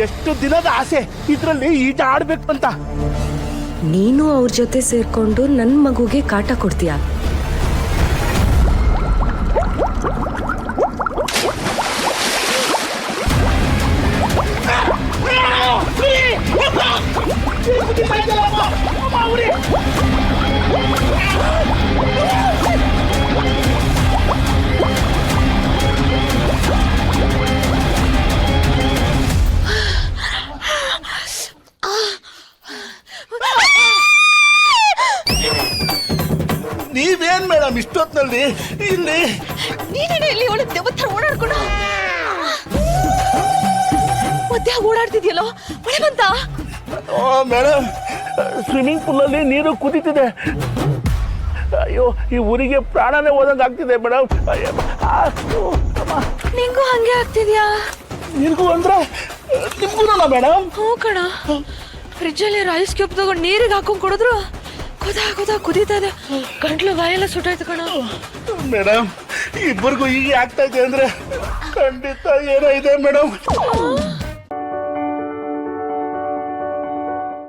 ಎಷ್ಟು ದಿನದ ಆಸೆ ಇದ್ರಲ್ಲಿ ಈಜ ಆಡ್ಬೇಕು ಅಂತ. ನೀನು ಅವ್ರ ಜೊತೆ ಸೇರ್ಕೊಂಡು ನನ್ ಮಗುಗೆ ಕಾಟ ಕೊಡ್ತೀಯ. ನೀವೇನ್ ಮೇಡಮ್ ಇಷ್ಟೊತ್ನಲ್ಲಿ ಇಲ್ಲಿ? ನೀನೇನೆ ಇಲ್ಲಿ ಒಳ್ಳೆ ದೇವತ್ತರ ಓಡಾಡ್ಕೊಂಡು ಮತ್ತೆ ಓಡಾಡ್ತಿದ್ಯಲ್ಲೋ, ಮಳೆ ಬಂತ? ಮೇಡಮ್, ಸ್ವಿಮ್ಮಿಂಗ್ ಪೂಲ್ ಅಲ್ಲಿ ನೀರು ಕುದೀತಿದೆ. ಅಯ್ಯೋ, ಈ ಊರಿಗೆ ಪ್ರಾಣನೇ ಹೋದಂಗೆ ಆಗ್ತಿದೆ ಮೇಡಮ್. ನಿಂಗೂ ಹಂಗೆ ಆಗ್ತಿದ್ಯಾ? ನಿನ್ಗೂ ಅಂದ್ರೆ ನಿಮ್ಗೂ ಮೇಡಮ್? ಹ್ಞೂ ಕಣ. ಫ್ರಿಜ್ ಅಲ್ಲಿ ಐಸ್ ಕ್ಯೂಬ್ ತಗೊಂಡು ನೀರಿಗೆ ಹಾಕೊಂಡ್ ಕೊಡಿದ್ರು ಕುದೀತಾ ಇದೆ. ಗಂಟ್ಲು ಬಾಯೆಲ್ಲ ಸುಟ್ಟಾಯ್ತು ಕಣ. ಮೇಡಮ್, ಇಬ್ಬರಿಗೂ ಹೀಗೆ ಆಗ್ತಾ ಇದೆ ಅಂದ್ರೆ ಖಂಡಿತ ಏನೋ ಇದೆ ಮೇಡಮ್.